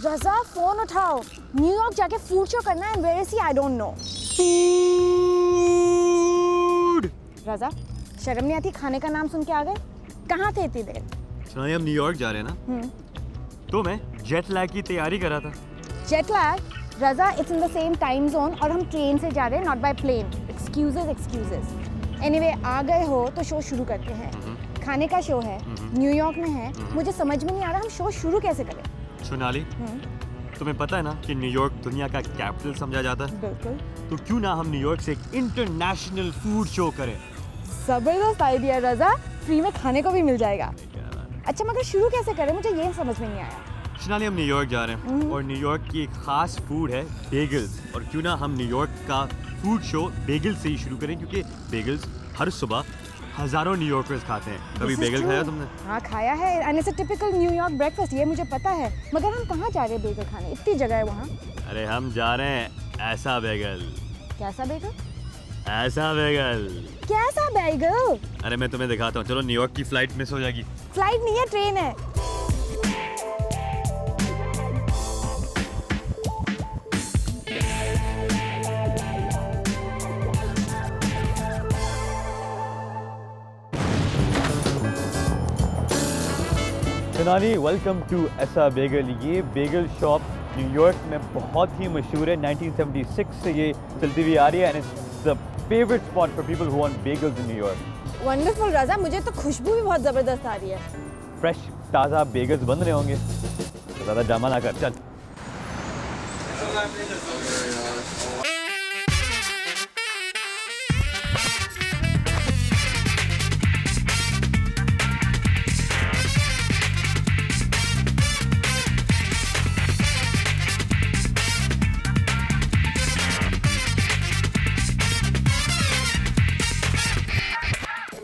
रजा phone उठाओ, New York जाके food show करना है। Where is he? I don't know. Food. Raza शर्म नहीं आती? खाने का नाम सुन के आ गए? कहाँ थे इतनी देर? सुना हम न्यूयॉर्क जा रहे हैं ना, तो मैं जेट लैग की तैयारी कर रहा था। Jet lag? Raza it's in the same time zone और हम ट्रेन से जा रहे हैं, not by plane. Excuses. Anyway आ गए हो तो शो शुरू करते हैं। खाने का शो है, न्यूयॉर्क में है। मुझे समझ में नहीं आ रहा हम शो शुरू कैसे करें। सोनाली, तुम्हें पता है ना कि न्यूयॉर्क दुनिया का कैपिटल समझा जाता है। बिल्कुल। तो क्यों ना हम न्यूयॉर्क से एक इंटरनेशनल फूड शो करें। जबरदस्त आइडिया रजा, फ्री में खाने को भी मिल जाएगा। अच्छा मगर शुरू कैसे करें, मुझे ये समझ में नहीं आया। सोनाली, हम न्यूयॉर्क जा रहे हैं और न्यूयॉर्क की एक खास फूड है बेगल्स। और क्यों ना हम न्यूयॉर्क का फूड शो बेगल से ही शुरू करें, क्योंकि बेगल्स हर सुबह हजारों न्यूयॉर्कर्स खाते हैं। कभी बेगल खाया तुमने? हाँ खाया है, and it's a typical New York breakfast, ये मुझे पता है। मगर हम कहाँ जा रहे हैं बेगल खाने? इतनी जगह है वहाँ। अरे हम जा रहे हैं ऐसा बेगल। कैसा बेगल? ऐसा बेगल। कैसा बेगल? अरे मैं तुम्हें दिखाता हूँ, चलो। न्यूयॉर्क की फ्लाइट मिस हो जाएगी। फ्लाइट नहीं है, ट्रेन है। सोनाली, वेलकम टू ऐसा बेगल। ये बेगल शॉप न्यूयॉर्क में बहुत ही मशहूर है। 1976 से ये चलती हुई आ रही है, and it's the favourite spot for people who want bagels in New York. Wonderful Raza, मुझे तो खुशबू भी बहुत जबरदस्त आ रही है। फ्रेश ताज़ा बेगल्स बन रहे होंगे, तो ज़्यादा ड्रामा ना कर, चल।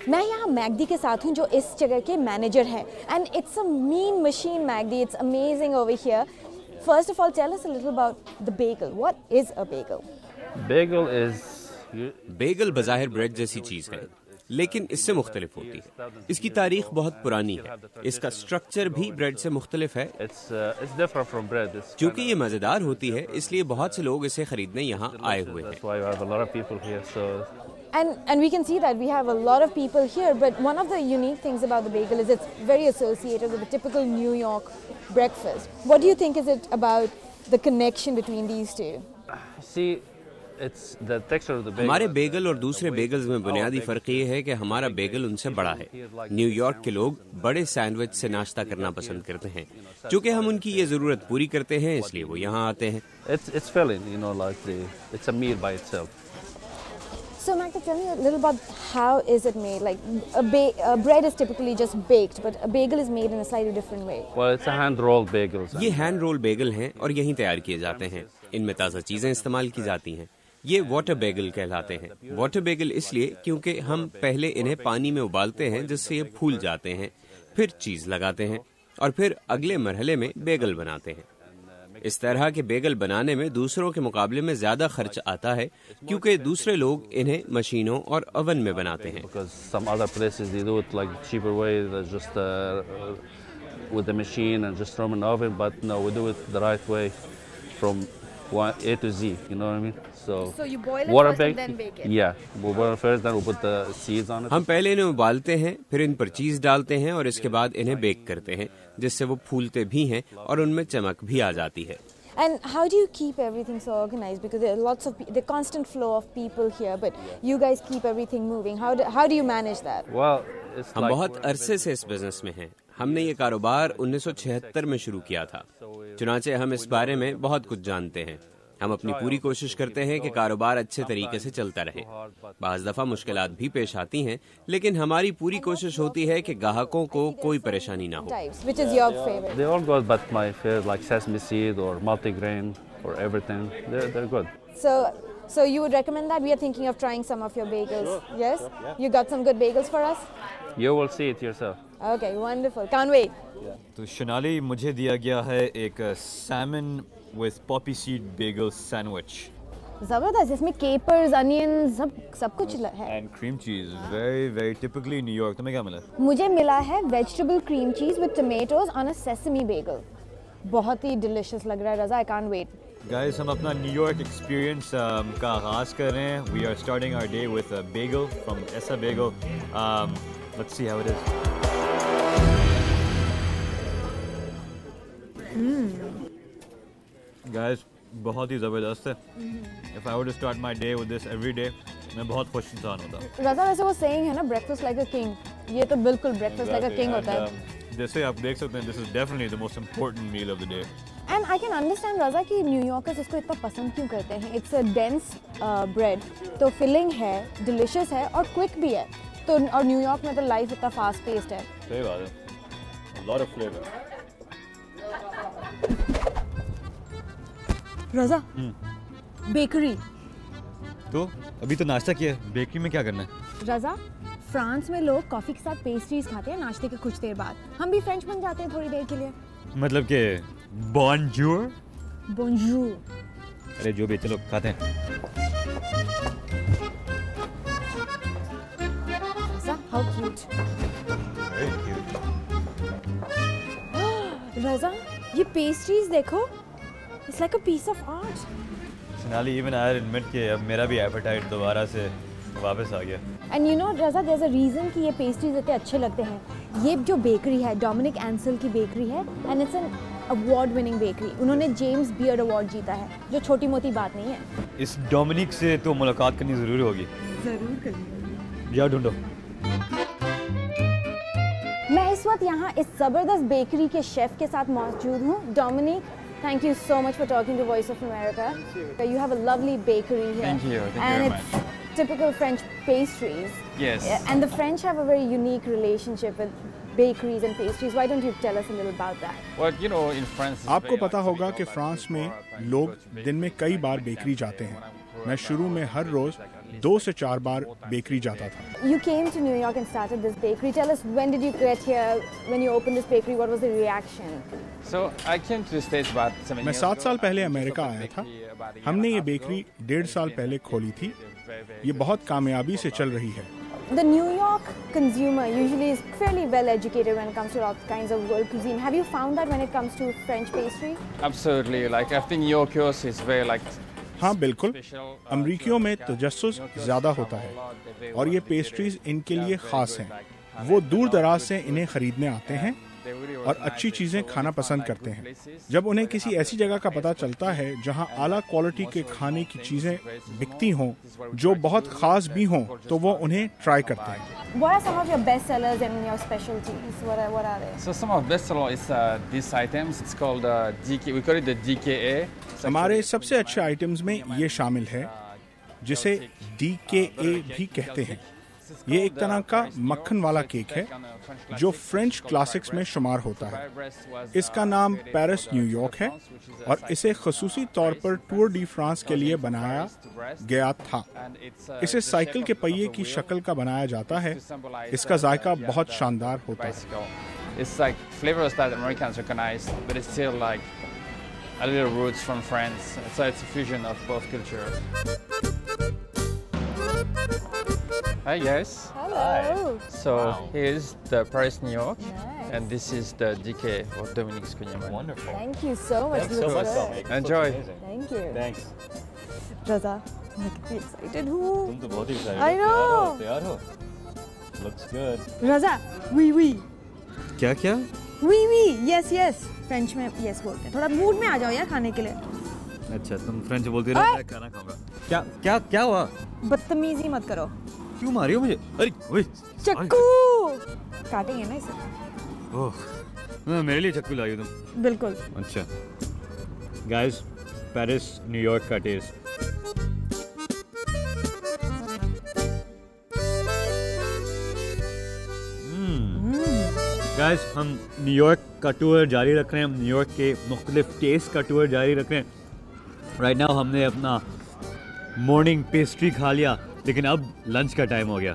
मैं यहाँ मैगडी के साथ हूँ जो इस जगह के मैनेजर हैं, and it's a mean machine Magdi, it's amazing over here. First of all tell us a little about the bagel. What is a bagel? Bagel बज़ाहिर ब्रेड जैसी चीज़ है, लेकिन इससे मुख्तलिफ होती है। इसकी तारीख बहुत पुरानी है। इसका स्ट्रक्चर भी ब्रेड से मुख्तलिफ है। चूँकि ये मज़ेदार होती है, इसलिए बहुत से लोग इसे खरीदने यहाँ आए हुए हैं। And we can see that we have a lot of people here, but one of the unique things about the bagel is it's very associated with the typical New York breakfast. What do you think is it about the connection between these two? हमारे बेगल और दूसरे Beagles में बुनियादी फ़र्क ये है कि हमारा बेगल उनसे बड़ा है। न्यूयॉर्क के लोग बड़े सैंडविच से नाश्ता करना पसंद करते हैं। चूँकि हम उनकी ये ज़रूरत पूरी करते हैं, इसलिए वो यहाँ आते हैं। It's filling, you know, like it's a meal by itself. So Magda, tell me a little about how is it made? Like a bread is typically just baked, but a bagel is made in a slightly different way. Well, it's a hand-rolled bagels. ये hand role Bengal हैं और यहीं तैयार किए जाते हैं। इनमें ताज़ा चीज़ें इस्तेमाल की जाती हैं। ये वाटर बेगल कहलाते हैं। वाटर बेगल इसलिए क्योंकि हम पहले इन्हें पानी में उबालते हैं, जिससे ये फूल जाते हैं, फिर चीज़ लगाते हैं और फिर अगले मरहले में बेगल बनाते हैं। इस तरह के बेगल बनाने में दूसरों के मुकाबले में ज़्यादा खर्च आता है, क्योंकि दूसरे लोग इन्हें मशीनों और ओवन में बनाते हैं। With the machine and just throw them in the oven, but no, we do it the right way from A to Z. You know what I mean? So you boil it water first and then bake it. Yeah, we boil it first, then we put the seeds on it. हम पहले इन्हें उबालते हैं, फिर इन पर चीज़ डालते हैं और इसके बाद इन्हें बेक करते हैं, जिससे वो फूलते भी हैं और उनमें चमक भी आ जाती है। And how do you keep everything so organized? Because there are lots of the constant flow of people here, but you guys keep everything moving. How do you manage that? Well, it's हम बहुत अरसे से इस business में हैं। हमने ये कारोबार 1976 में शुरू किया था। चुनांचे हम इस बारे में बहुत कुछ जानते हैं। हम अपनी पूरी कोशिश करते हैं कि कारोबार अच्छे तरीके से चलता रहे। बाज़ दफ़ा मुश्किलात भी पेश आती हैं, लेकिन हमारी पूरी कोशिश होती है कि ग्राहकों को कोई परेशानी ना हो। Which is your favorite? They all good, but my favorite like sesame seed or multigrain or everything. They're good. So you would recommend that? We are thinking of trying some of your bagels. Yes? You got some good bagels for us? You will see it yourself. Okay, wonderful. Can't wait. तो शनाली, मुझे दिया गया है एक salmon with poppy seed bagel sandwich. जबरदस्त, इसमें capers, onions, सब कुछ है। And cream cheese, very typically New York. तुम्हें क्या मिला? मुझे मिला है vegetable cream cheese with tomatoes on a sesame bagel. बहुत ही डिलिशियस लग रहा है Raza, I can't wait. Guys हम अपना न्यूयॉर्क एक्सपीरियंस का आगाज़ कर रहे हैं। We are starting our day with a bagel from Essa bagel. Let's see how it is. Guys बहुत ही ज़बरदस्त है। If I would to start my day with this every day, मैं बहुत खुश इंसान होता। रज़ा वैसे वो सेइंग है ना, ब्रेकफास्ट लाइक अ किंग, ये तो बिल्कुल ब्रेकफास्ट लाइक अ किंग होता है। जैसे आप देख सकते हैं, this is definitely the most important meal of the day. And I can understand Raza कि न्यूयॉर्कर्स इसको इतना पसंद क्यों करते हैं। इट्स अ डेंस ब्रेड, तो फिलिंग है, डिलिशियस है और क्विक भी है। तो और न्यूयॉर्क में तो लाइफ इतना फास्ट पेस्ड है। सही बात है, lot of flavour. Raza bakery, तो अभी तो नाश्ता किया है, बेकरी में क्या करना है? रज़ा फ्रांस में लोग कॉफ़ी के साथ पेस्ट्रीज खाते हैं नाश्ते के कुछ देर बाद। हम भी फ्रेंच बन जाते हैं थोड़ी देर के लिए। मतलब कि बॉनजूर। बोंजूर। अरे जो भी, चलो खाते हैं। रज़ा हाउ क्यूट। रज़ा ये पेस्ट्रीज देखो, it's like a piece of art. Sonali, even I admit कि अब मेरा भी एपेटाइट दोबारा से वापस आ गया। And you know Raza, there is a reason कि ये पेस्ट्रीज इतने अच्छे लगते हैं। ये जो बेकरी है डोमिनिक एंसल की बेकरी है, and it's an award winning bakery. उन्होंने जेम्स बियर्ड अवार्ड जीता है, जो छोटी मोटी बात नहीं है। इस डोमिनिक से तो मुलाकात करनी ज़रूरी होगी। ज़रूर करिए। जाओ ढूंढो। मैं इस वक्त यहाँ इस ज़बरदस्त बेकरी के शेफ़ के साथ मौजूद हूँ। Dominic, thank you so much for talking to Voice of America. You have a lovely bakery here. Thank you and very it's typical French pastries. Yes. And the French have a very unique relationship with bakeries and pastries. Why don't you tell us a little about that? Well, you know, in France, it's आपको very पता much होगा we कि go back France to में Europe and लोग go to दिन में कई बार bakery जाते हैं। मैं शुरू में हर रोज 2 से 4 बार बेकरी जाता था। You came to New York and started this bakery. Tell us, when did you get here? When you opened this bakery, what was the reaction? So I came to the States about 7 मैं years 7 ago. साल पहले We America opened आया the था। bakery about a year हमने and ये a half bakery ago. 1.5 साल पहले खोली थी। ये बहुत कामयाबी से चल रही है। The New York consumer usually is fairly well educated when it comes to all kinds of world cuisine. Have you found that when it comes to French pastry? Absolutely. Like I think New Yorkers is very like हाँ बिल्कुल, special. अमरीकियों में तजस्सुस ज़्यादा होता है और ये pastries इनके लिए ख़ास हैं। वो दूर दराज से इन्हें ख़रीदने आते हैं और अच्छी चीज़ें खाना पसंद करते हैं। जब उन्हें किसी ऐसी जगह का पता चलता है जहां आला क्वालिटी के खाने की चीज़ें बिकती हों जो बहुत ख़ास भी हों, तो वो उन्हें ट्राई करते हैं। What are some of your best sellers and your specialties? What are they? So some of best seller is these items. It's called DK. We call it the DKA. It's हमारे actually- सबसे अच्छे items में ये शामिल है, जिसे DKA भी कहते हैं। ये एक तरह का मक्खन वाला केक है जो फ्रेंच क्लासिक्स में शुमार होता है। इसका नाम पेरिस न्यूयॉर्क है और इसे खसूसी तौर पर टूर डी फ्रांस के लिए बनाया गया था। इसे साइकिल के पहिए की शक्ल का बनाया जाता है। इसका जायका बहुत शानदार होता है। It's like flavors that Americans recognize, but it's still like a little roots from France. So it's a fusion of both cultures. Hi guys. Hello. So here's the Paris, New York, and this is the DK of Dominique Scugneman. Wonderful. Thank you so much. Thanks so much, Dominic. Enjoy. Thank you. Thanks. Raza, मैं कितनी excited हूँ। तुम तो बहुत ही excited I हो। know. तैयार हो? Looks good. Raza, oui oui. क्या क्या? Oui oui, yes yes. French में yes बोलते हैं। थोड़ा मूड में आ जाओ यार खाने के लिए। अच्छा, तुम फ्रेंच बोलती रहो, मैं खाना खाऊंगा। क्या क्या क्या हुआ? बदतमीजी मत करो। क्यों मारी हो मुझे? अरे ओए, चक्कू काटेंगे ना इसे। ओह, मेरे लिए चक्कू लाई हो तुम। बिल्कुल। अच्छा गाइस, पेरिस न्यूयॉर्क का टेस्ट। गाइस, हम न्यूयॉर्क का टूर जारी रख रहे हैं। हम न्यूयॉर्क के मुख्तलिफ टेस्ट का टूर जारी रख रहे हैं। राइट नाउ हमने अपना मॉर्निंग पेस्ट्री खा लिया, लेकिन अब लंच का टाइम हो गया।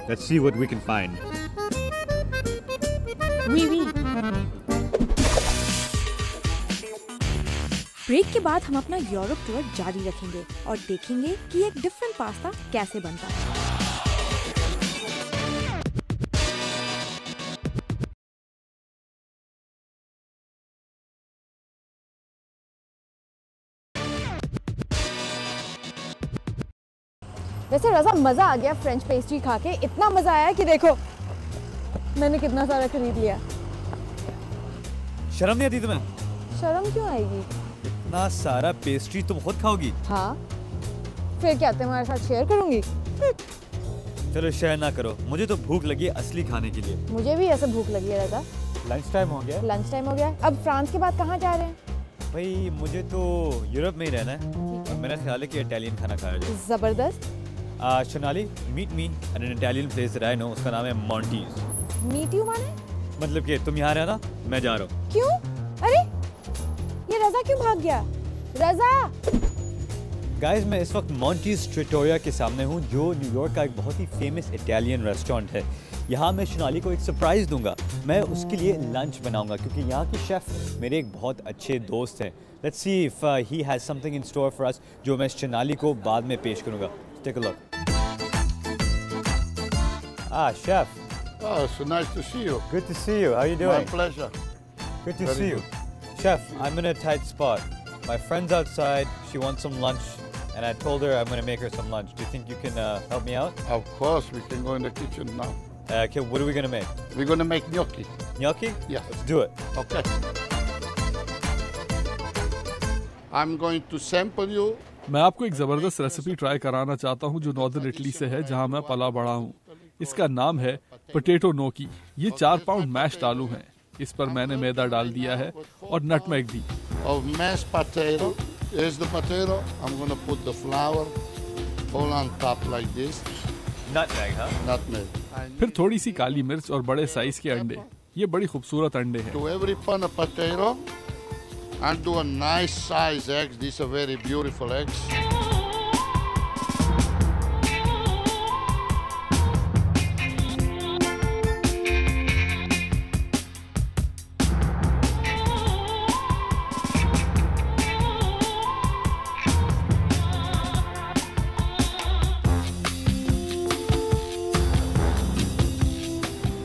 Let's see what we can find. Oui oui। Break के बाद हम अपना यूरोप टूर जारी रखेंगे और देखेंगे कि एक डिफरेंट पास्ता कैसे बनता है। वैसे रज़ा मज़ा आ गया फ्रेंच पेस्ट्री खा के, इतना मज़ा आया कि देखो मैंने कितना सारा खरीद लिया। शर्म नहीं आती तुम्हें? शर्म क्यों आएगी? इतना सारा पेस्ट्री तुम खुद खाओगी? हाँ, फिर क्या तुम्हारे साथ शेयर करूँगी? चलो शेयर ना करो, मुझे तो भूख लगी है असली खाने के लिए। मुझे भी ऐसे भूख लगी है रज़ा। लंच टाइम हो गया? लंच टाइम हो गया। अब फ्रांस के बाद कहाँ जा रहे हैं? भाई मुझे तो यूरोप में ही रहना है और मेरा ख्याल है कि इटालियन खाना खाया जाए। ज़बरदस्त। Shanali, meet me at an Italian place that I know, उसका नाम है मॉन्टीज। मीट यू माने? मतलब कि तुम यहाँ रहना, मैं जा रहा हूँ। क्यों? अरे ये रज़ा क्यों भाग गया? रज़ा! गाइस मैं इस वक्त मॉन्टीज ट्रिटोरिया के सामने हूँ, जो न्यूयॉर्क का एक बहुत ही फेमस इटालियन रेस्टोरेंट है। यहाँ मैं शनाली को एक सरप्राइज़ दूंगा, मैं उसके लिए लंच बनाऊंगा क्योंकि यहाँ के शेफ़ मेरे एक बहुत अच्छे दोस्त हैं। Let's see if he has something in store for us, जो मैं शनाली को बाद में पेश करूंगा। Take a look. Chef. Oh, so nice to see you. Good to see you. How are you doing? My pleasure. Good to Very see you. Chef, I'm in a tight spot. My friend's outside. She wants some lunch, and I told her I'm going to make her some lunch. Do you think you can help me out? Of course, we can go in the kitchen now. Okay, what are we going to make? We're going to make gnocchi. Gnocchi? Yes. Let's do it. Okay. I'm going to sample you. मैं आपको एक ज़बरदस्त recipe try कराना चाहता हूं जो northern Italy से है, जहां मैं पला बड़ा हूं। इसका नाम है पोटैटो gnocchi। ये 4 पाउंड मैश्ड आलू हैं। इस पर मैंने मैदा डाल दिया है और नटमेग भी। Of mashed potato. Here's the potato. I'm going to put the flour all on top like this. Nutmeg, huh? Nutmeg. फिर थोड़ी सी काली मिर्च और बड़े साइज के अंडे। ये बड़ी खूबसूरत अंडे हैं। To every pound of potato, and do a nice size eggs. These are very beautiful eggs.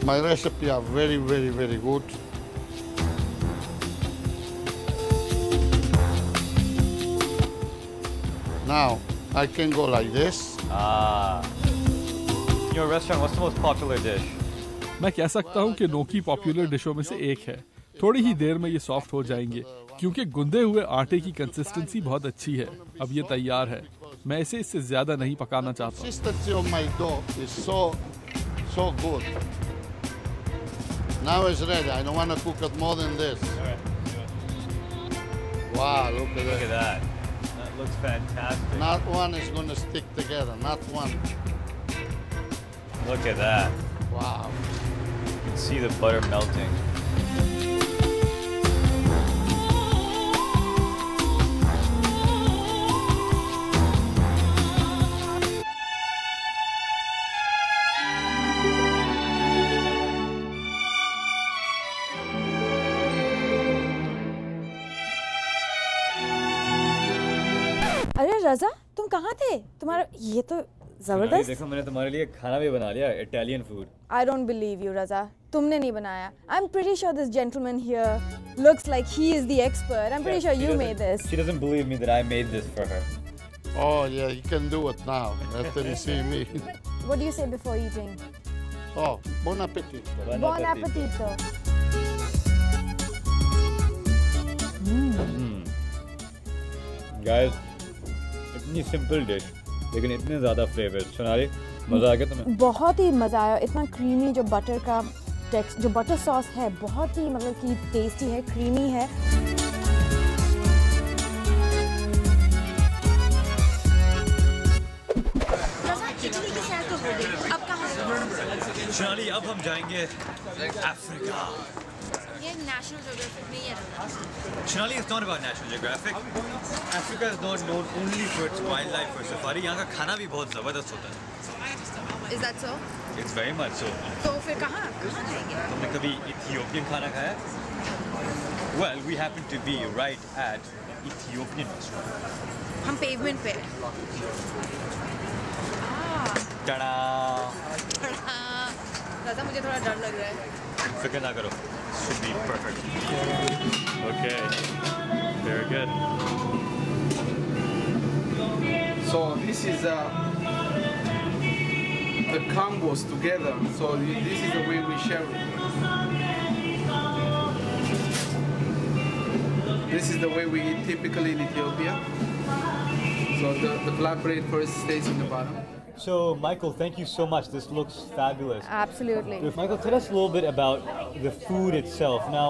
My recipe are very, very, very good. Now, I can go like this. Your restaurant, what's the most popular dish? मैं कह सकता हूँ कि gnocchi popular डिशों में से एक है। थोड़ी ही देर में ये सॉफ्ट हो जाएंगे क्योंकि गुंदे हुए आटे की कंसिस्टेंसी बहुत अच्छी है। अब ये तैयार है। मैं इसे इससे ज्यादा नहीं पकाना चाहता। Consistency of my dough is so good. Now it's ready. I don't want to cook it more than this. Wow, look at Look at that. that. That looks fantastic. Not one is going to stick together. Not one. Look at that. Wow. You can see the butter melting. अरे रज़ा, तुम कहाँ थे? तुम्हारा ये तो जबरदस्त। देखो मैंने तुम्हारे लिए खाना भी बना लिया, Italian food. I don't believe you, Raza. तुमने नहीं बनाया। I'm pretty sure this gentleman here looks like he is the expert. I'm pretty sure you made this. She doesn't believe me that I made this for her. Oh, yeah, you can do it now after you see me. What do you say before eating? Oh, bon appetit. Bon appetito. Guys, इतनी simple dish लेकिन इतने ज़्यादा flavours. Sonali, मज़ा आ गया तुम्हें? बहुत ही मज़ा आया। इतना क्रीमी जो बटर का टेक्स्ट, जो बटर सॉस है, बहुत ही मतलब कि टेस्टी है, क्रीमी है। सोनाली, अब हम जाएंगे अफ्रीका। ये नेशनल ज्योग्राफिक नहीं है। Sonali, it's not about National Geographic. Africa is not known only for its wildlife or safari. यहाँ का खाना भी बहुत ज़बरदस्त होता है। Is that so? It's very much so. तो फिर कहाँ जाएंगे? तुमने कभी Ethiopian खाना खाया? Well, we happen to be right at Ethiopian restaurant. हम पेवमेंट पे। Ta-da! दादा मुझे थोड़ा डर लग रहा है। फिक्र ना करो, should be perfect. Okay, very good. So this is the combos together. So this is the way we share it. This is the way we eat typically in Ethiopia. So the black bread first stays in the bottom. So, Michael, thank you so much. This looks fabulous. Absolutely. Michael, tell us a little bit about the food itself. Now,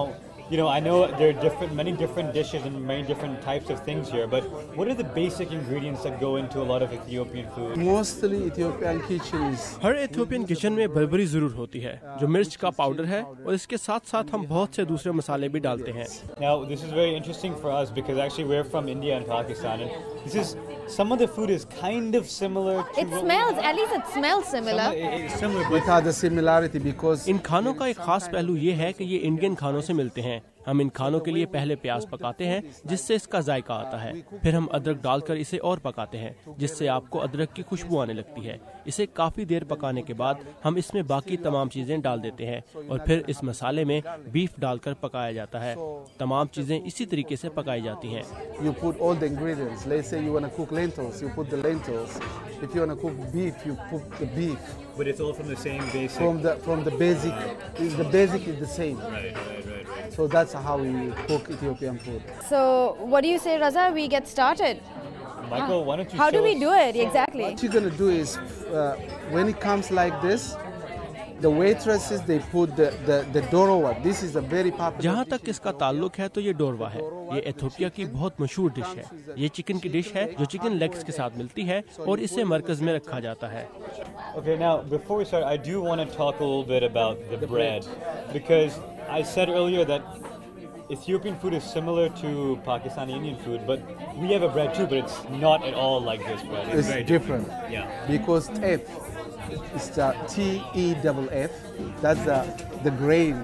you know, I know there are many different dishes and many different types of things here, but what are the basic ingredients that go into a lot of Ethiopian food? Mostly Ethiopian kitchen is. Her Ethiopian kitchen में बर्बरी जरूर होती है, जो मिर्च का powder है, और इसके साथ साथ हम बहुत से दूसरे मसाले भी डालते हैं. Now, this is very interesting for us because actually we're from India and Pakistan, and this is some of the food is kind of similar to. It smells, at least it smells similar. Similar, It has the similarity because इन खानों का एक खास पहलू ये है कि ये Indian खानों से मिलते हैं. हम इन खानों के लिए पहले प्याज पकाते हैं जिससे इसका जायका आता है, फिर हम अदरक डालकर इसे और पकाते हैं जिससे आपको अदरक की खुशबू आने लगती है. इसे काफी देर पकाने के बाद हम इसमें बाकी तमाम चीजें डाल देते हैं और फिर इस मसाले में बीफ डालकर पकाया जाता है. तमाम चीजें इसी तरीके से पकाई जाती हैं. you put all the ingredients. Let's say you want to cook lentils, you put the lentils. If you want to cook beef, you put the beef. but it's all from the same basic. From the basic, the basic is the same. Right. So that's how we cook Ethiopian food. So, what do you say, Raza? We get started. Michael, why don't you How show do we us- do it exactly? What you're gonna do is, when it comes like this, the waitresses they put the dorowa. This is a very popular. जहाँ तक इसका ताल्लुक है तो ये डोरवा है. ये Ethiopia की बहुत मशहूर डिश है. ये चिकन की डिश है जो चिकन लेग्स के साथ मिलती है और इसे मरकज में रखा जाता है. Okay, now before we start, I do want to talk a little bit about the bread because I said earlier that Ethiopian food is similar to Pakistani Indian food, but we have a bread too, but it's not at all like this bread. It's very different. Yeah. Because teff, it's the TEFF. That's the grain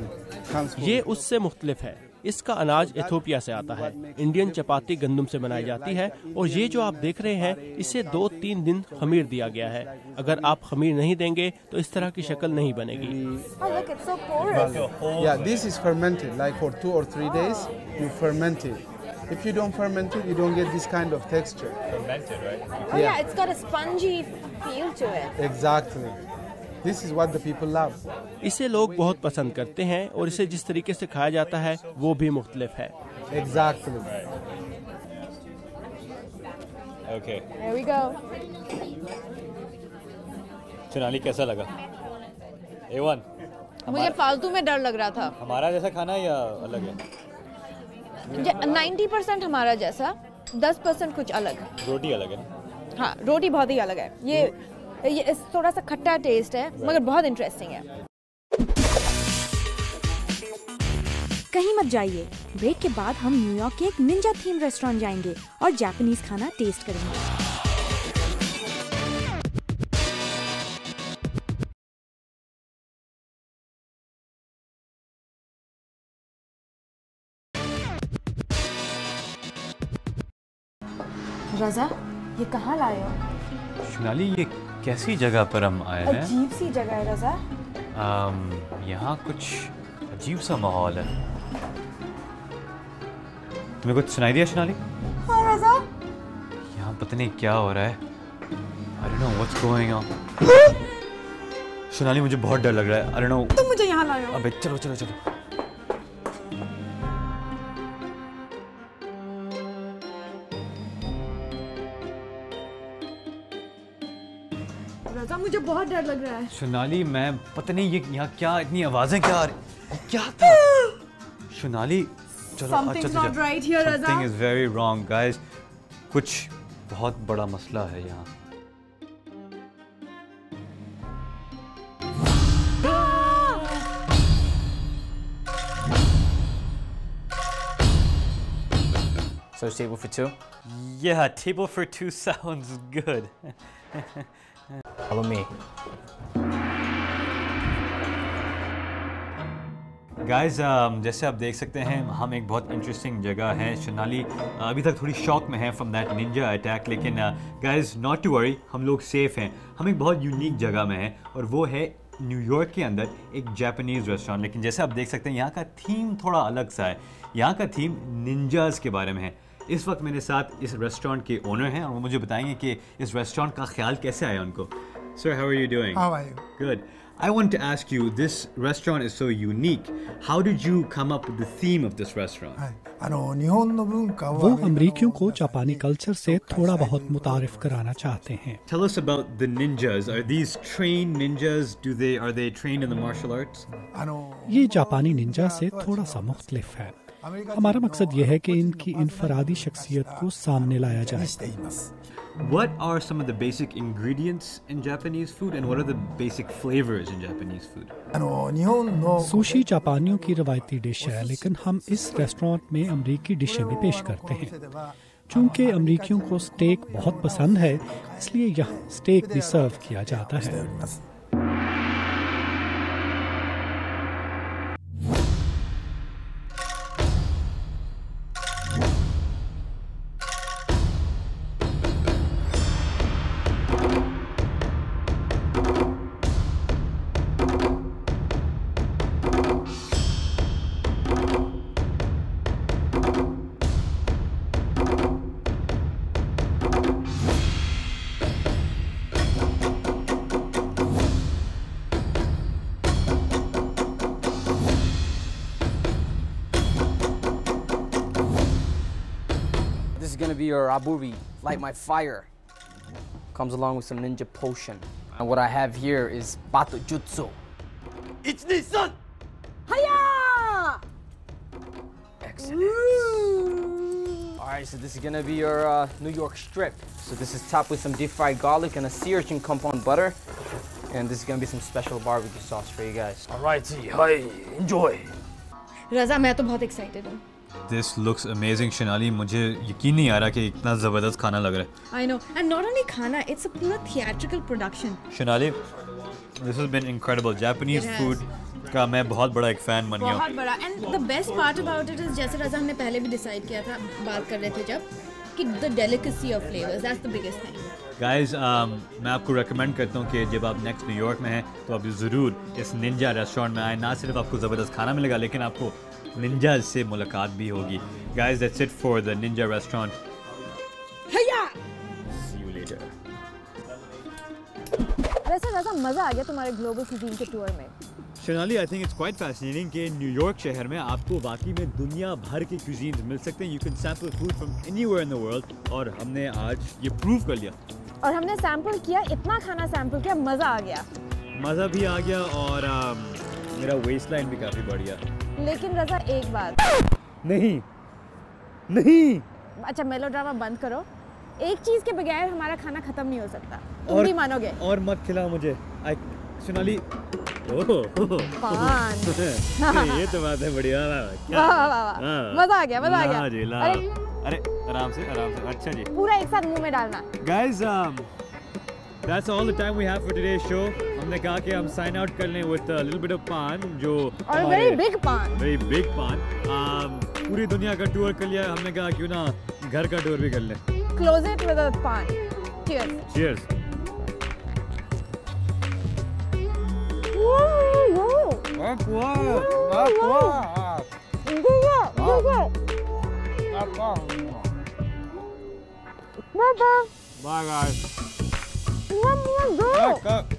comes from. ये उससे मुख्तलिफ है. इसका अनाज Ethiopia से आता है. Indian चपाती गंदम से बनाई जाती है और ये जो आप देख रहे हैं इसे 2-3 दिन खमीर दिया गया है. अगर आप खमीर नहीं देंगे तो इस तरह की शक्ल नहीं बनेगी. Oh, look, it's so porous. Yeah, this is fermented. Like for 2 or 3 days, you ferment it. If you don't ferment it, you don't get this kind of texture. Fermented, right? Oh yeah, it's got a spongy feel to it. Exactly. This is what the people love. इसे लोग बहुत पसंद करते हैं और इसे जिस तरीके से खाया जाता है वो भी मुख्तलिफ है. Exactly. Okay. There we go. Sonali कैसा लगा? A1. मुझे फालतू में डर लग रहा था. हमारा जैसा खाना या अलग है? 90% हमारा जैसा, 10% कुछ अलग. रोटी अलग है ना? हाँ, रोटी बहुत ही अलग है. ये थोड़ा सा खट्टा टेस्ट है मगर बहुत इंटरेस्टिंग है. कहीं मत जाइए. ब्रेक के बाद हम न्यूयॉर्क के एक निंजा थीम रेस्टोरेंट जाएंगे और जापानीज खाना टेस्ट करेंगे. रजा, ये कहाँ लाए हो? सोनाली, ये कैसी जगह पर हम आए हैं? अजीब सी जगह है रजा. यहाँ कुछ अजीब सा माहौल है. तुम्हें कुछ सुनाई दिया सोनाली? हाँ रजा. यहाँ पता नहीं क्या हो रहा है. I don't know what's going on. Sonali, मुझे बहुत डर लग रहा है. I don't know. तुम मुझे यहाँ लाए हो. अबे चलो. रजा, मुझे बहुत डर लग रहा है. सोनाली, मैं पता नहीं ये यहाँ क्या इतनी आवाजें क्या आ रही. क्या था? सोनाली, चलो. Something's not right here, Raza. Something is very wrong, guys. कुछ बहुत बड़ा मसला है यहाँ. So table for 2? Yeah, table for 2 sounds good. Follow me. Guys, जैसे आप देख सकते हैं हम एक बहुत इंटरेस्टिंग जगह है. सोनाली अभी तक थोड़ी शॉक में है फ्रॉम दैट निंजा अटैक, लेकिन गाइस नॉट टू वरी, हम लोग सेफ हैं. हम एक बहुत यूनिक जगह में हैं और वो है न्यूयॉर्क के अंदर एक जापानीज़ रेस्टोरेंट. लेकिन जैसे आप देख सकते हैं यहाँ का थीम थोड़ा अलग सा है. यहाँ का थीम निंजाज़ के बारे में है. इस वक्त मेरे साथ इस रेस्टोरेंट के ओनर हैं और वो मुझे बताएंगे कि इस रेस्टोरेंट का ख्याल कैसे आया उनको. Sir, how are you doing? How are you? Good. I want to ask you, this restaurant is so unique. How did you come up with the theme of this restaurant? वो अमरीकियों को जापानी culture से थोड़ा बहुत मुतारिफ कराना चाहते हैं। Tell us about the ninjas. Are these trained ninjas? Are they trained in the martial arts? ये जापानी निंजा से थोड़ा सा मुख्तलिफ है। हमारा मकसद ये है कि इनकी इनफरादी शख्सियत को सामने लाया जाए। What are some of the basic ingredients in Japanese food and what are the basic flavors in Japanese food? Sushi जापानियों की रवायती डिश है, लेकिन हम इस रेस्टोरेंट में अमरीकी डिशें भी पेश करते हैं। चूंकि अमरीकियों को स्टेक बहुत पसंद है, इसलिए यहाँ स्टेक भी सर्व किया जाता है। Gonna be your aburi, light my fire. Comes along with some ninja potion. And what I have here is Bato Jutsu. It's Nissan! Hiya! Excellent. Alright, so this is gonna be your New York strip. So this is topped with some deep fried garlic and a sea urchin compound butter. And this is gonna be some special barbecue sauce for you guys. Alright, hi, enjoy. रज़ा, मैं तो बहुत excited हूँ। This looks amazing, Shanali. मुझे यकीन नहीं आ रहा कि इतना ज़बरदस्त खाना लग रहा है। I know, and not only खाना, it's a पूरा theatrical production. Shanali, this has been incredible. Japanese food का मैं बहुत बड़ा एक fan बन गया हूँ। बहुत बड़ा, and the best part about it is जैसे रज़ा हमने पहले भी decide किया था, बात कर रहे थे जब, कि the delicacy of flavors, that's the biggest thing. Guys, मैं आपको recommend करता हूँ कि जब आप next न्यूयॉर्क में हैं, तो आप ज़रूर इस निंजा रेस्टोरेंट में आए। ना सिर्फ आपको ज़बरदस्त खाना मिलेगा, लेकिन आपको निंजाज से मुलाकात भी होगी। Guys, that's it for the Ninja restaurant. Hiya! See you later. वैसे रज़ा मज़ा आ गया तुम्हारे ग्लोबल cuisine के टूर में। Shanali, I think it's quite fascinating कि न्यूयॉर्क शहर में आपको वाकई में दुनिया भर के cuisines मिल सकते हैं। You can sample food from anywhere in the world और हमने आज ये प्रूव कर लिया। और हमने सैंपल किया, इतना खाना सैंपल किया, मज़ा आ गया। मज़ा भी आ गया और मेरा वेस्ट लाइन भी काफ़ी बढ़ गया। लेकिन रज़ा एक बात। नहीं। अच्छा, मेलोड्रामा बंद करो। एक चीज़ के बगैर हमारा खाना खत्म नहीं हो सकता। तुम भी मानोगे? और मत खिलाओ मुझे। सोनाली, पान। ये तो बात है, बढ़िया। वाह, मज़ा आ गया। अरे आराम से। अच्छा जी। पूरा एक साथ मुंह में डालना। Guys, that's all the time we have for today's show. हमने कहा कि हम sign out कर लें with a little bit of पान, जो और very big पान। पूरी दुनिया का टूर कर लिया, हमने कहा क्यों ना घर का टूर भी कर लें। Close it with a पान. Cheers. Cheers. Bye guys. Go.